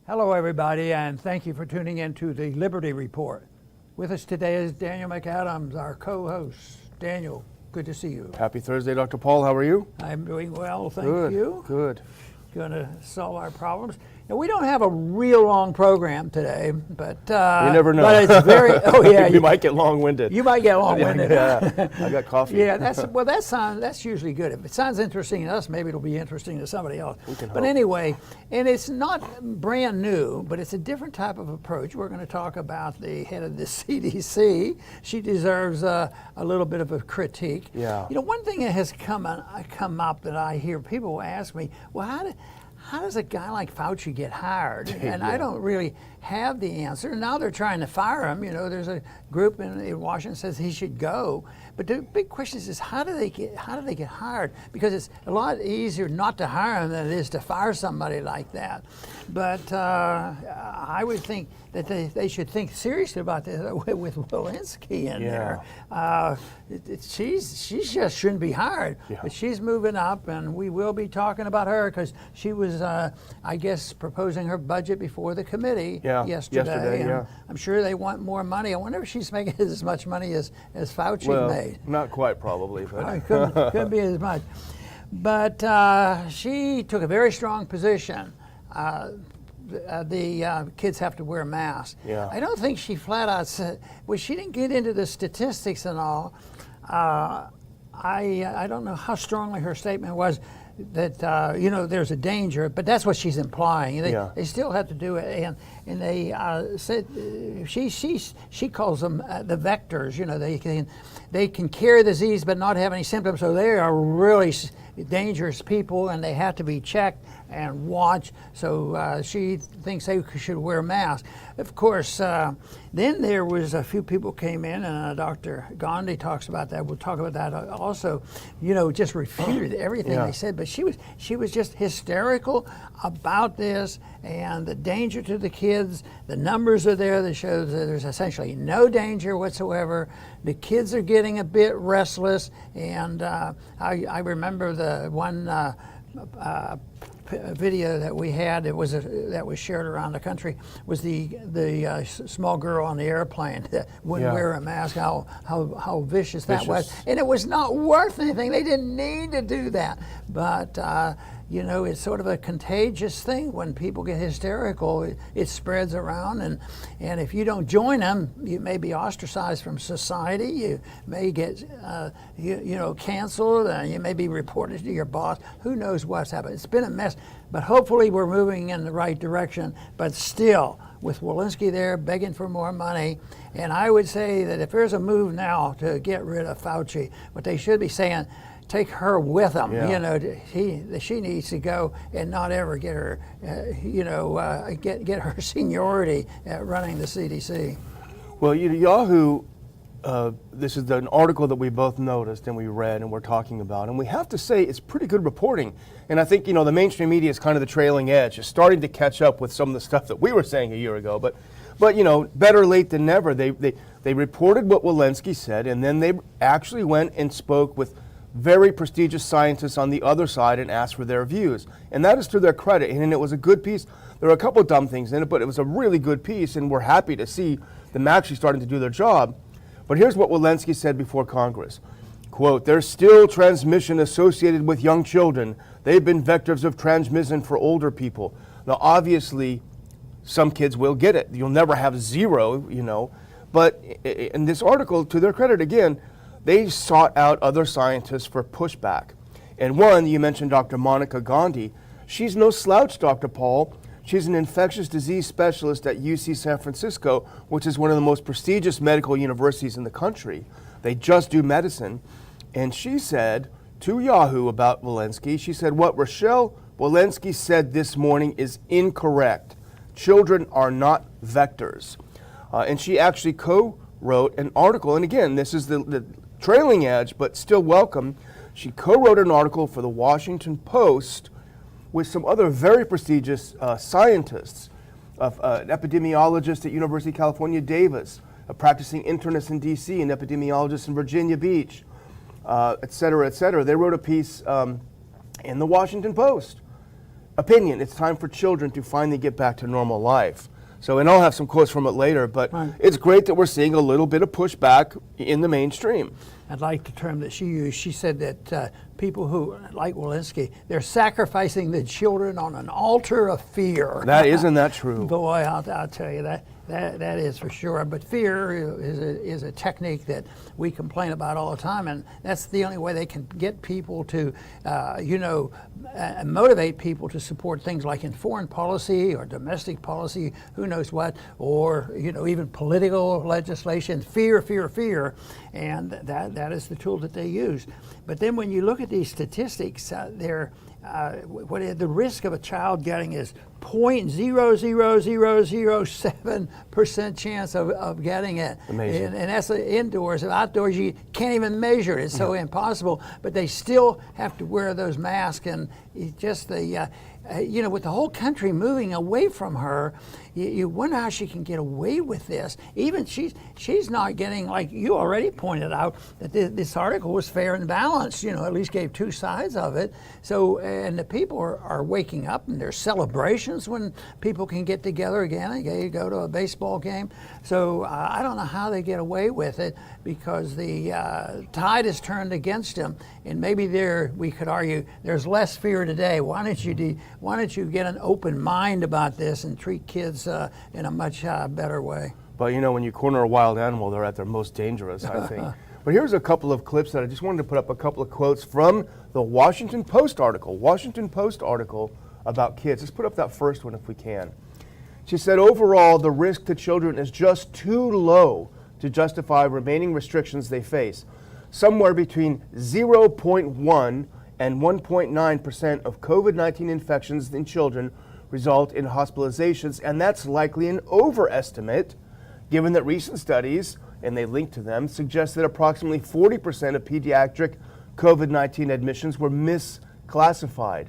Hello, everybody, and thank you for tuning in to the Liberty Report. With us today is Daniel McAdams, our co-host. Daniel, good to see you. Happy Thursday, Dr. Paul. How are you? I'm doing well, thank Good, you. good. Going to solve our problems. Now, we don't have a real long program today, but you never know. But it's very. Oh yeah, you might get long-winded. You might get long-winded. Yeah, I got coffee. Yeah, that's usually good. If it sounds interesting to us, maybe it'll be interesting to somebody else. We can But hope. anyway, and it's not brand new, but it's a different type of approach. We're going to talk about the head of the CDC. She deserves a little bit of a critique. Yeah. You know, one thing that has come up that I hear people ask me, well, how does a guy like Fauci get hired? And I don't really have the answer. Now they're trying to fire him. You know, there's a group in Washington says he should go. But the big question is how do they get hired? Because it's a lot easier not to hire him than it is to fire somebody like that. But I would think that they should think seriously about this with Walensky in there. She just shouldn't be hired. Yeah. But she's moving up, and we will be talking about her because she was, I guess, proposing her budget before the committee yesterday. And I'm sure they want more money. I wonder if she's making as much money as Fauci made. Not quite, probably. But It couldn't be as much. But she took a very strong position. The kids have to wear masks. Yeah. I don't think she flat out said, well, she didn't get into the statistics and all. I don't know how strongly her statement was that, you know, there's a danger, but that's what she's implying. They still have to do it. And they said, she calls them the vectors. You know, they can carry the disease but not have any symptoms, so they are really dangerous people, and they have to be checked and watched. So she thinks they should wear masks. Of course, then there was a few people came in, and Dr. Gandhi talks about that. We'll talk about that also. You know, just refuted everything they said, but she was just hysterical about this and the danger to the kids. The numbers are there that show that there's essentially no danger whatsoever. The kids are getting a bit restless, and I remember the one video that we had that was shared around the country was the small girl on the airplane that wouldn't wear a mask. How vicious that was, and it was not worth anything. They didn't need to do that, but you know, it's sort of a contagious thing. When people get hysterical, it spreads around, and if you don't join them, you may be ostracized from society. You may get canceled, and you may be reported to your boss. Who knows what's happened? It's been a mess, but hopefully we're moving in the right direction. But still, with Walensky there begging for more money, and I would say that if there's a move now to get rid of Fauci, what they should be saying, take her with them. You know, she needs to go and not ever get her, get her seniority at running the CDC. Well, Yahoo, this is an article that we both noticed and we read and we're talking about, and we have to say it's pretty good reporting. And I think, you know, the mainstream media is kind of the trailing edge. It's starting to catch up with some of the stuff that we were saying a year ago. But you know, better late than never. They reported what Walensky said, and then they actually went and spoke with very prestigious scientists on the other side and asked for their views. And that is to their credit, and it was a good piece. There were a couple of dumb things in it, but it was a really good piece, and we're happy to see them actually starting to do their job. But here's what Walensky said before Congress. Quote, "There's still transmission associated with young children. They've been vectors of transmission for older people." Now, obviously, some kids will get it. You'll never have zero, you know. But in this article, to their credit again, they sought out other scientists for pushback. And one, you mentioned Dr. Monica Gandhi. She's no slouch, Dr. Paul. She's an infectious disease specialist at UC San Francisco, which is one of the most prestigious medical universities in the country. They just do medicine. And she said to Yahoo about Walensky, she said, "What Rochelle Walensky said this morning is incorrect. Children are not vectors." And she actually co-wrote an article. And again, this is the trailing edge, but still welcome. She co-wrote an article for the Washington Post with some other very prestigious scientists, an epidemiologist at University of California, Davis, a practicing internist in D.C., an epidemiologist in Virginia Beach, et cetera, et cetera. They wrote a piece in the Washington Post. Opinion, it's time for children to finally get back to normal life. So, and I'll have some quotes from it later, but it's great that we're seeing a little bit of pushback in the mainstream. I'd like the term that she used. She said that people who, like Walensky, they're sacrificing the children on an altar of fear. Isn't that true? Boy, I'll tell you that is for sure. But fear is a technique that we complain about all the time, and that's the only way they can get people to, motivate people to support things like in foreign policy or domestic policy, who knows what, or even political legislation. Fear, fear, fear, and that is the tool that they use. But then when you look at these statistics, the risk of a child getting is 0.00007% chance of getting it. Amazing. And that's indoors. Outdoors, you can't even measure it. It's so impossible. But they still have to wear those masks, and just with the whole country moving away from her, you wonder how she can get away with this. Even she's not getting, like you already pointed out, that this article was fair and balanced. At least gave two sides of it. So, and the people are waking up, and there's celebrations when people can get together again and go to a baseball game. So I don't know how they get away with it, because the tide is turned against them, and maybe we could argue there's less fear today. Why don't you get an open mind about this and treat kids in a much better way? But when you corner a wild animal, they're at their most dangerous, I think. But here's a couple of clips that I just wanted to put up, a couple of quotes from the Washington Post article about kids. Let's put up that first one if we can. She said, overall, the risk to children is just too low to justify remaining restrictions they face. Somewhere between 0.1 and 1.9% of COVID-19 infections in children result in hospitalizations, and that's likely an overestimate, given that recent studies, and they link to them, suggest that approximately 40% of pediatric COVID-19 admissions were misclassified.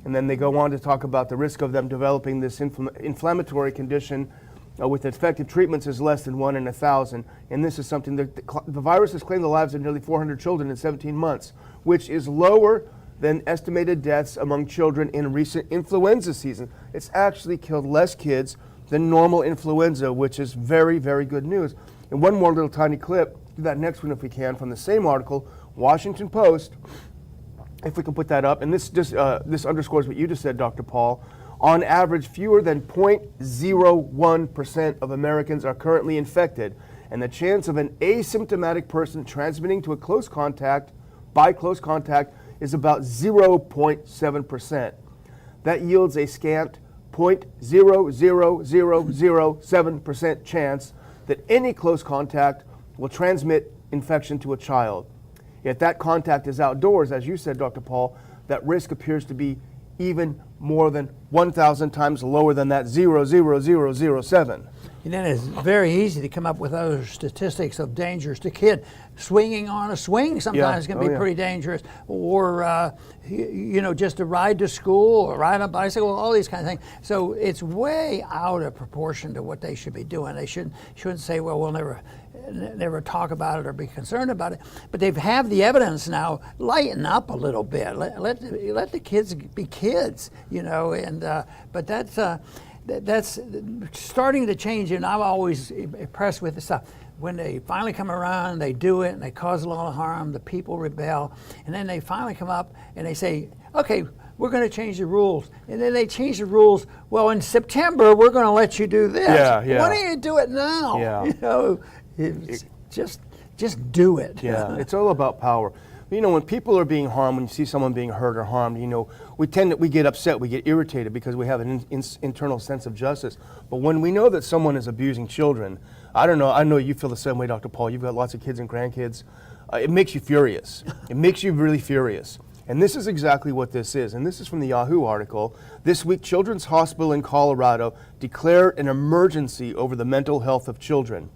And then they go on to talk about the risk of them developing this inflammatory condition with effective treatments is less than 1 in 1,000. And this is something that the virus has claimed the lives of nearly 400 children in 17 months, which is lower than estimated deaths among children in recent influenza season. It's actually killed less kids than normal influenza, which is very, very good news. And one more little tiny clip, do that next one if we can, from the same article, Washington Post, if we can put that up. And this underscores what you just said, Dr. Paul. On average, fewer than 0.01% of Americans are currently infected, and the chance of an asymptomatic person transmitting to by close contact is about 0.7%. That yields a scant 0.00007% chance that any close contact will transmit infection to a child. Yet that contact is outdoors, as you said, Dr. Paul. That risk appears to be even more than 1,000 times lower than that 0.0007. And then it's very easy to come up with other statistics of dangers to kid. Swinging on a swing sometimes can be pretty dangerous, or just a ride to school or ride on a bicycle, all these kind of things. So it's way out of proportion to what they should be doing. They shouldn't say, well, we'll never talk about it or be concerned about it. But they have the evidence now. Lighten up a little bit. Let the kids be kids, but that's starting to change, and I'm always impressed with the stuff. When they finally come around, they do it, and they cause a lot of harm, the people rebel, and then they finally come up and they say, okay, we're going to change the rules. And then they change the rules. Well, in September, we're going to let you do this. Yeah. Why don't you do it now? Yeah. Just do it. Yeah, it's all about power. When people are being harmed, when you see someone being hurt or harmed, we get upset, we get irritated because we have an internal sense of justice. But when we know that someone is abusing children, I know you feel the same way, Dr. Paul. You've got lots of kids and grandkids. It makes you furious. It makes you really furious. And this is exactly what this is. And this is from the Yahoo article. This week, Children's Hospital in Colorado declared an emergency over the mental health of children.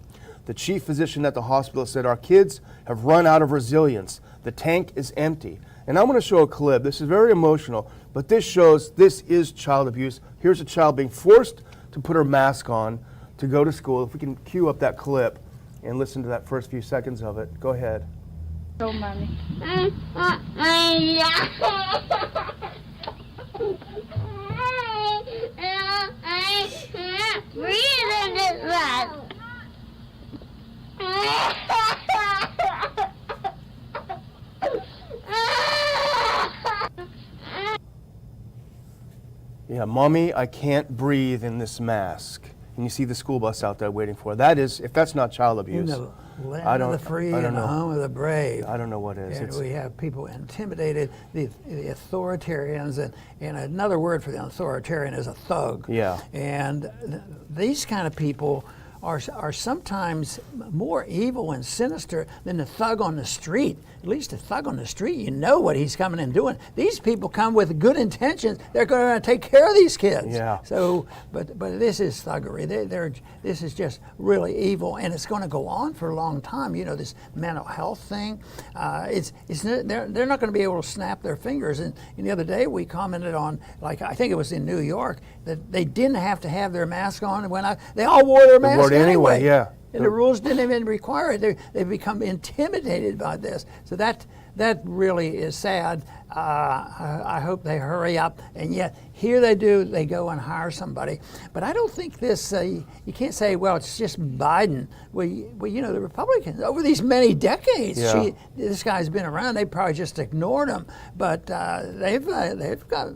The chief physician at the hospital said, our kids have run out of resilience. The tank is empty. And I'm going to show a clip. This is very emotional, but this shows this is child abuse. Here's a child being forced to put her mask on. to go to school. If we can cue up that clip and listen to that first few seconds of it. Go ahead. Go, Mommy. Breathe in this breath. Yeah, Mommy, I can't breathe in this mask. And you see the school bus out there waiting for her. That is, if that's not child abuse, In the land of the free and the home of the brave. I don't know what is. And we have people intimidated, the authoritarians, and another word for the authoritarian is a thug. Yeah. And these kind of people are sometimes more evil and sinister than the thug on the street. At least the thug on the street, you know what he's coming and doing. These people come with good intentions. They're going to take care of these kids. Yeah. So, but this is thuggery. This is just really evil, and it's going to go on for a long time. You know, this mental health thing. They're not going to be able to snap their fingers. And the other day we commented on, like I think it was in New York, that they didn't have to have their mask on and went out. They all wore their mask anyway. Yeah. And the rules didn't even require it. They've become intimidated by this. So that really is sad. I hope they hurry up. And yet, here they do. They go and hire somebody. But I don't think this, you can't say, well, it's just Biden. Well, you know, the Republicans, over these many decades, this guy's been around. They probably just ignored him. But they've got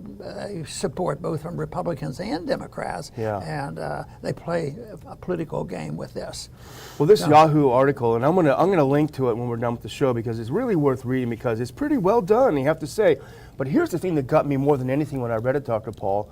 support both from Republicans and Democrats. Yeah. And they play a political game with this. Well, this Yahoo article, and I'm gonna link to it when we're done with the show because it's really worth reading because it's pretty well done, you have to say. But here's the thing that got me more than anything when I read it, Dr. Paul.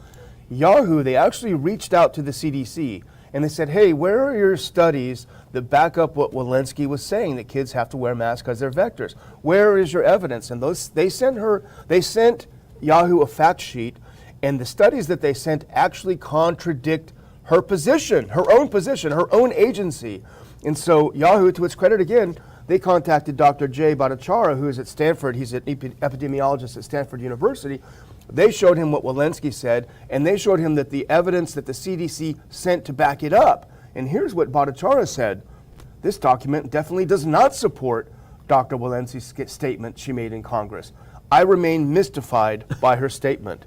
Yahoo, they actually reached out to the CDC and they said, hey, where are your studies that back up what Walensky was saying, that kids have to wear masks because they're vectors? Where is your evidence? And they sent Yahoo a fact sheet, and the studies that they sent actually contradict her position, her own agency. And so Yahoo, to its credit again, they contacted Dr. Jay Bhattacharya, who is at Stanford. He's an epidemiologist at Stanford University. They showed him what Walensky said, and they showed him that the evidence that the CDC sent to back it up. And here's what Bhattacharya said. This document definitely does not support Dr. Walensky's statement she made in Congress. I remain mystified by her statement.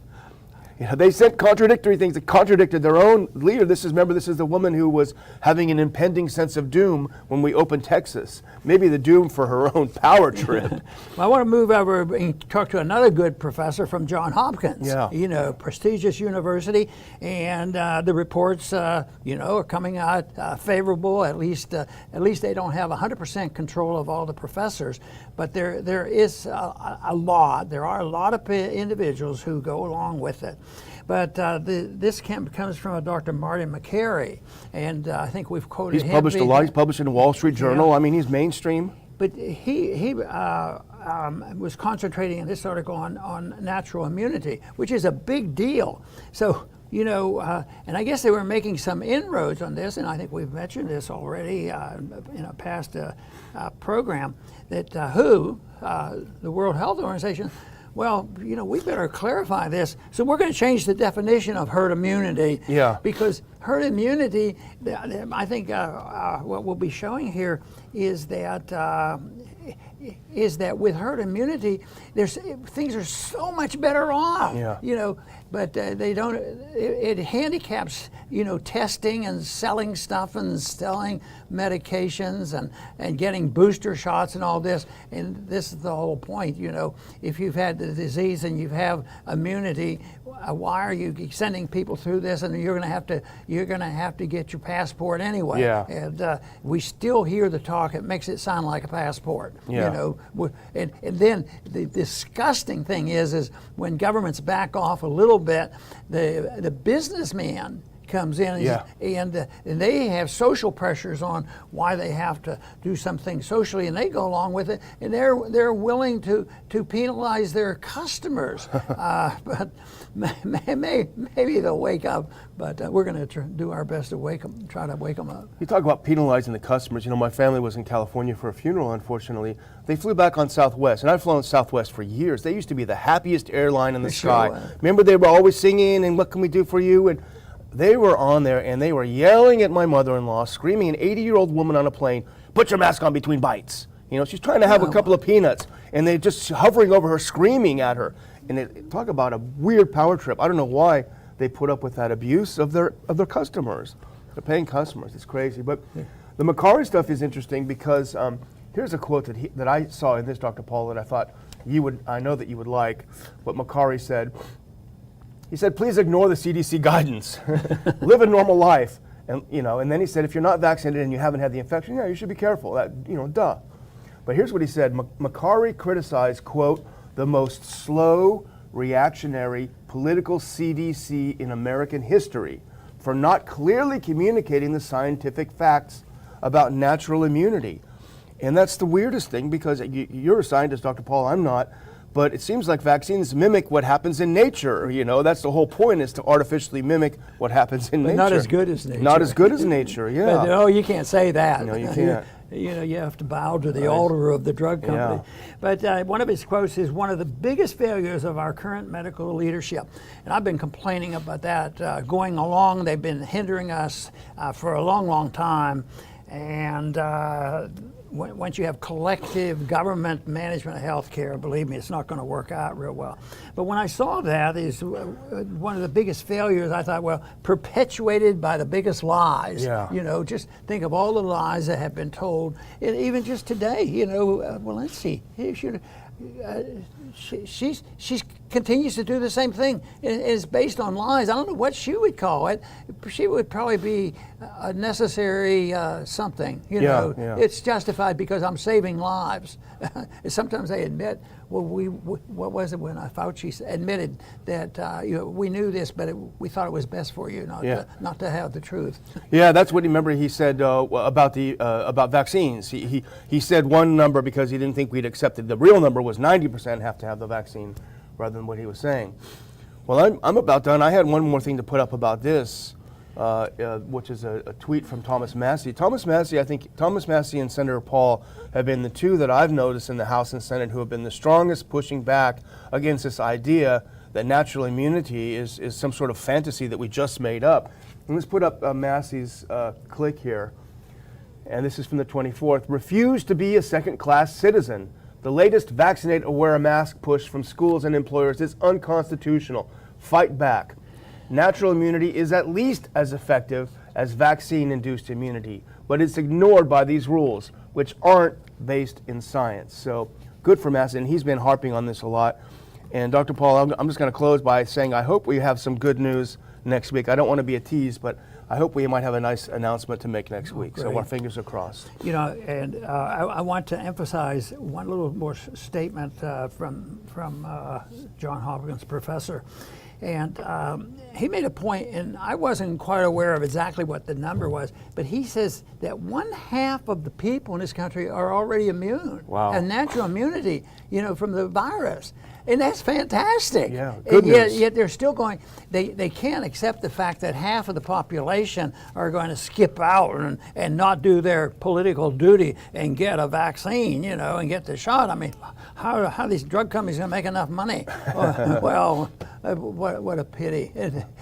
You know, they said contradictory things that contradicted their own leader. This is the woman who was having an impending sense of doom when we opened Texas. Maybe the doom for her own power trip. Well, I want to move over and talk to another good professor from Johns Hopkins. Yeah. You know, prestigious university, and the reports, are coming out favorable. At least they don't have 100% control of all the professors, but there is a lot. There are a lot of individuals who go along with it. But this comes from a Dr. Martin McCary, and I think we've quoted him. He's published a lot. He's published in the Wall Street Journal. Yeah. I mean, he's mainstream. But he was concentrating in this article on natural immunity, which is a big deal. So, and I guess they were making some inroads on this, and I think we've mentioned this already in a past program, that the World Health Organization, well, we better clarify this. So we're going to change the definition of herd immunity. Yeah. Because herd immunity, I think what we'll be showing here is that with herd immunity, things are so much better off. Yeah. But they don't. It handicaps testing and selling stuff and selling medications and getting booster shots and all this. And this is the whole point. If you've had the disease and you have immunity, why are you sending people through this? And you're going to have to get your passport anyway. Yeah. And we still hear the talk. It makes it sound like a passport. Yeah. And then the disgusting thing is when governments back off a little bit, the businessman comes in and they have social pressures on why they have to do something socially, and they go along with it, and they're willing to penalize their customers. But maybe they'll wake up. But we're going to do our best to try to wake them up. You talk about penalizing the customers. My family was in California for a funeral, unfortunately. They flew back on Southwest, and I've flown Southwest for years. They used to be the happiest airline in the sky. Remember, they were always singing, and what can we do for you? And they were on there and they were yelling at my mother-in-law, screaming, an 80-year-old woman on a plane, put your mask on between bites. You know, she's trying to have a couple of peanuts, and they're just hovering over her, screaming at her. And talk about a weird power trip. I don't know why they put up with that abuse of their customers, their paying customers. It's crazy. But the Macari stuff is interesting because here's a quote that I saw in this, Dr. Paul, that I thought I know that you would like. What Macari said. He said, please ignore the CDC guidance. Live a normal life. And then he said, if you're not vaccinated and you haven't had the infection, yeah, you should be careful. Duh. But here's what he said. Macari criticized, quote, the most slow, reactionary, political CDC in American history for not clearly communicating the scientific facts about natural immunity. And that's the weirdest thing because you're a scientist, Dr. Paul, I'm not. But it seems like vaccines mimic what happens in nature. That's the whole point, is to artificially mimic what happens in nature. Not as good as nature. Not as good as nature, yeah. But, you can't say that. No, you can't. You have to bow to the altar of the drug company. Yeah. But one of his quotes is, one of the biggest failures of our current medical leadership. And I've been complaining about that going along. They've been hindering us for a long, long time. And once you have collective government management of health care, believe me, it's not going to work out real well. But when I saw that is one of the biggest failures, I thought, well, perpetuated by the biggest lies. Yeah. Just think of all the lies that have been told. And even just today, Walensky, she continues to do the same thing. It's based on lies. I don't know what she would call it. She would probably be a necessary something. It's justified because I'm saving lives. Sometimes they admit, well, what was it when Fauci admitted that we knew this, but we thought it was best for you not to have the truth. Yeah, that's what he said about vaccines. He said one number because he didn't think we'd accept it. The real number was 90% have to have the vaccine, rather than what he was saying. Well, I'm about done. I had one more thing to put up about this, which is a tweet from Thomas Massie. I think Thomas Massie and Senator Paul have been the two that I've noticed in the House and Senate who have been the strongest pushing back against this idea that natural immunity is some sort of fantasy that we just made up. And let's put up Massie's click here. And this is from the 24th. Refuse to be a second-class citizen. The latest vaccinate or wear a mask push from schools and employers is unconstitutional. Fight back. Natural immunity is at least as effective as vaccine-induced immunity, but it's ignored by these rules, which aren't based in science. So good for Massey, and he's been harping on this a lot. And Dr. Paul, I'm just going to close by saying I hope we have some good news next week. I don't want to be a tease, but I hope we might have a nice announcement to make next week. Great. So our fingers are crossed. And I want to emphasize one little more statement from John Hopkins professor. And he made a point, and I wasn't quite aware of exactly what the number was, but he says that 1/2 of the people in this country are already immune. Wow. And natural immunity, from the virus. And that's fantastic. Yeah, good news. Yet they're still going, they can't accept the fact that half of the population are going to skip out and not do their political duty and get a vaccine, and get the shot. I mean, how are these drug companies going to make enough money? Well, what a pity.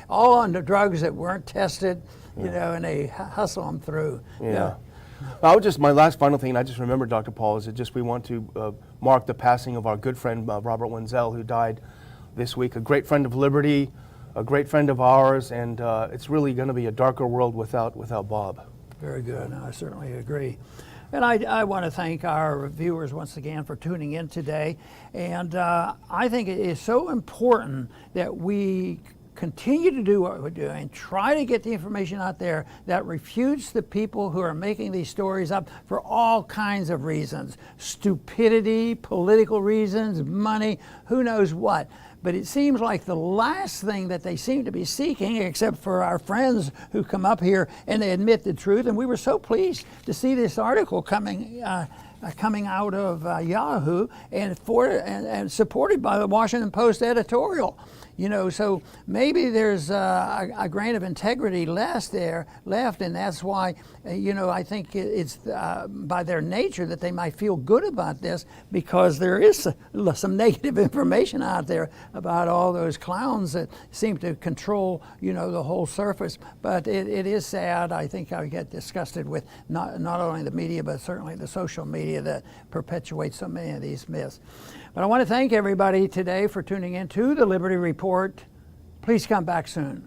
All on the drugs that weren't tested, and they hustle them through. Yeah. My last final thing, and I just remember, Dr. Paul, is that we want to mark the passing of our good friend Robert Wenzel, who died this week. A great friend of liberty, a great friend of ours, and it's really going to be a darker world without Bob. Very good. I certainly agree. And I want to thank our viewers once again for tuning in today. And I think it is so important that we continue to do what we're doing, try to get the information out there that refutes the people who are making these stories up for all kinds of reasons. Stupidity, political reasons, money, who knows what. But it seems like the last thing that they seem to be seeking, except for our friends who come up here and they admit the truth. And we were so pleased to see this article coming out of Yahoo and supported by the Washington Post editorial. So maybe there's a grain of integrity left, and that's why, I think it's by their nature that they might feel good about this, because there is some negative information out there about all those clowns that seem to control, the whole surface. But it is sad. I think I get disgusted with not only the media, but certainly the social media that perpetuates so many of these myths. But I want to thank everybody today for tuning in to the Liberty Report. Please come back soon.